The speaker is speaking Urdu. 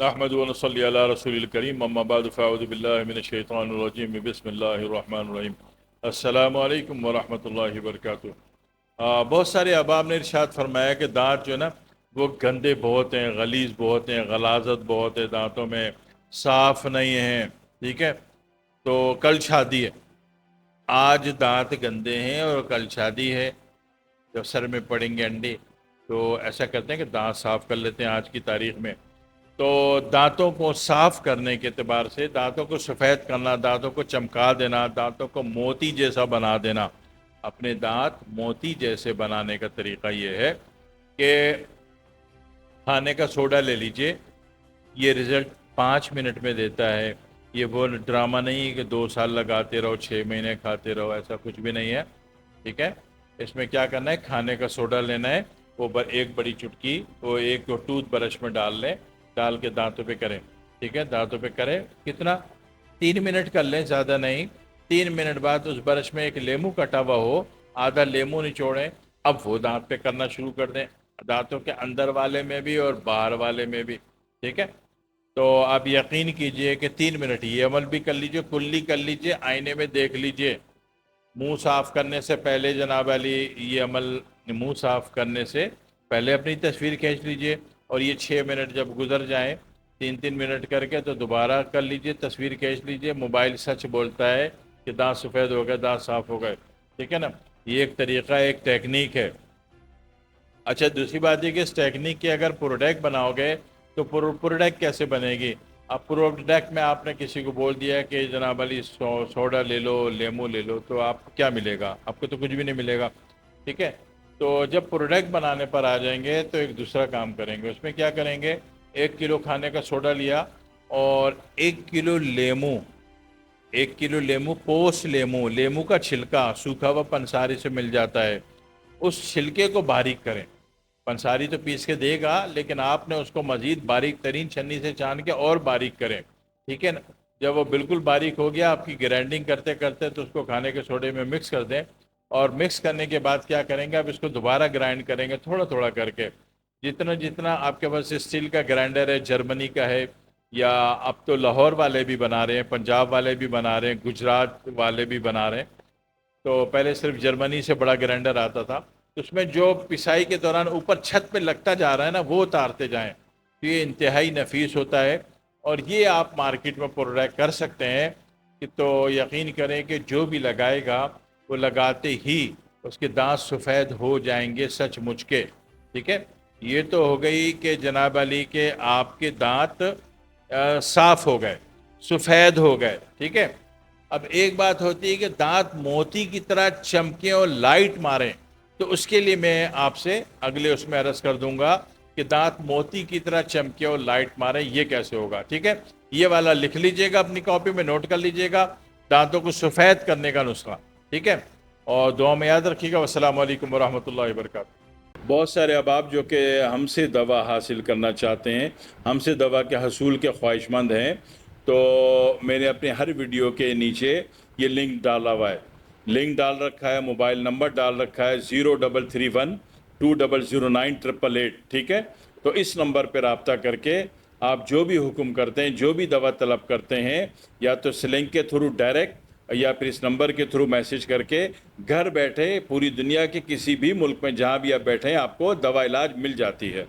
نحمد و نصلی علی رسول الکریم اما بعد فاعوذ باللہ من الشیطان الرجیم بسم اللہ الرحمن الرحیم السلام علیکم ورحمۃ اللہ وبرکاتہ۔ بہت سارے احباب نے ارشاد فرمایا کہ دانت جو ہے نا وہ گندے بہت ہیں، غلیظ بہت ہیں، غلاظت بہت ہے دانتوں میں، صاف نہیں ہیں، ٹھیک ہے۔ تو کل شادی ہے، آج دانت گندے ہیں اور کل شادی ہے، جب سر میں پڑیں گے انڈے تو ایسا کرتے ہیں کہ دانت صاف کر لیتے ہیں آج کی تاریخ میں۔ تو دانتوں کو صاف کرنے کے اعتبار سے، دانتوں کو سفید کرنا، دانتوں کو چمکا دینا، دانتوں کو موتی جیسا بنا دینا، اپنے دانت موتی جیسے بنانے کا طریقہ یہ ہے کہ کھانے کا سوڈا لے لیجئے، یہ رزلٹ 5 منٹ میں دیتا ہے۔ یہ وہ ڈرامہ نہیں ہے کہ 2 سال لگاتے رہو، 6 مہینے کھاتے رہو، ایسا کچھ بھی نہیں ہے، ٹھیک ہے۔ اس میں کیا کرنا ہے، کھانے کا سوڈا لینا ہے، وہ ایک بڑی چٹکی وہ ایک ٹوتھ برش میں ڈال لیں، ڈال کے دانتوں پہ کریں، ٹھیک ہے۔ دانتوں پہ کریں کتنا، 3 منٹ کر لیں، زیادہ نہیں۔ 3 منٹ بعد اس برش میں ایک لیمو کٹا ہوا ہو، آدھا لیمو نچوڑیں، اب وہ دانت پہ کرنا شروع کر دیں، دانتوں کے اندر والے میں بھی اور باہر والے میں بھی، ٹھیک ہے۔ تو آپ یقین کیجئے کہ 3 منٹ یہ عمل بھی کر لیجئے، کلی کر لیجئے، آئینے میں دیکھ لیجئے۔ منہ صاف کرنے سے پہلے جناب علی یہ عمل، منہ صاف کرنے سے پہلے اپنی تصویر کھینچ لیجئے، اور یہ 6 منٹ جب گزر جائیں 3 منٹ کر کے تو دوبارہ کر لیجئے، تصویر کھینچ لیجئے۔ موبائل سچ بولتا ہے کہ دانت سفید ہو گئے، دانت صاف ہو گئے، ٹھیک ہے نا۔ یہ ایک طریقہ، ایک ٹیکنیک ہے۔ اچھا، دوسری بات یہ کہ اس ٹیکنیک کے اگر پروڈکٹ بناؤ گے تو پروڈکٹ کیسے بنے گی؟ اب پروڈکٹ میں آپ نے کسی کو بول دیا کہ جناب علی سوڈا لے لو، لیمو لے لو، تو آپ کو کیا ملے گا؟ آپ کو تو کچھ بھی نہیں ملے گا، ٹھیک ہے۔ تو جب پروڈکٹ بنانے پر آ جائیں گے تو ایک دوسرا کام کریں گے۔ اس میں کیا کریں گے، 1 کلو کھانے کا سوڈا لیا اور 1 کلو لیمو، 1 کلو لیمو، پوس لیمو، لیمو کا چھلکا سوکھا ہوا پنساری سے مل جاتا ہے، اس چھلکے کو باریک کریں۔ پنساری تو پیس کے دے گا، لیکن آپ نے اس کو مزید باریک ترین چھنی سے چھان کے اور باریک کریں، ٹھیک ہے نا۔ جب وہ بالکل باریک ہو گیا آپ کی گرائنڈنگ کرتے کرتے، تو اس کو کھانے کے سوڈے میں مکس کر دیں، اور مکس کرنے کے بعد کیا کریں گے، اب اس کو دوبارہ گرائنڈ کریں گے تھوڑا تھوڑا کر کے، جتنا جتنا آپ کے پاس اسٹیل کا گرائنڈر ہے، جرمنی کا ہے، یا اب تو لاہور والے بھی بنا رہے ہیں، پنجاب والے بھی بنا رہے ہیں، گجرات والے بھی بنا رہے ہیں۔ تو پہلے صرف جرمنی سے بڑا گرائنڈر آتا تھا، اس میں جو پسائی کے دوران اوپر چھت پہ لگتا جا رہا ہے نا، وہ اتارتے جائیں، تو یہ انتہائی نفیس ہوتا ہے، اور یہ آپ مارکیٹ میں پروڈکٹ کر سکتے ہیں کہ تو یقین کریں کہ جو بھی لگائے گا وہ لگاتے ہی اس کے دانت سفید ہو جائیں گے، سچ مچ کے، ٹھیک ہے۔ یہ تو ہو گئی کہ جناب علی کے آپ کے دانت صاف ہو گئے، سفید ہو گئے، ٹھیک ہے۔ اب ایک بات ہوتی ہے کہ دانت موتی کی طرح چمکیں اور لائٹ ماریں، تو اس کے لیے میں آپ سے اگلے اس میں عرض کر دوں گا کہ دانت موتی کی طرح چمکے اور لائٹ ماریں، یہ کیسے ہوگا، ٹھیک ہے۔ یہ والا لکھ لیجئے گا، اپنی کاپی میں نوٹ کر لیجئے گا، دانتوں کو سفید کرنے کا نسخہ، ٹھیک ہے۔ اور دعا میں یاد رکھیے گا۔ والسلام علیکم ورحمۃ اللہ وبرکاتہ۔ بہت سارے احباب جو کہ ہم سے دوا حاصل کرنا چاہتے ہیں، ہم سے دوا کے حصول کے خواہش مند ہیں، تو میں نے اپنے ہر ویڈیو کے نیچے یہ لنک ڈالا ہوا ہے، لنک ڈال رکھا ہے، موبائل نمبر ڈال رکھا ہے 0331209888، ٹھیک ہے۔ تو اس نمبر پہ رابطہ کر کے آپ جو بھی حکم کرتے ہیں، جو بھی دوا طلب کرتے ہیں، یا تو اس لنک کے تھرو ڈائریکٹ، یا پھر اس نمبر کے تھرو میسج کر کے، گھر بیٹھے پوری دنیا کے کسی بھی ملک میں جہاں بھی آپ بیٹھے ہیں آپ کو دوا علاج مل جاتی ہے۔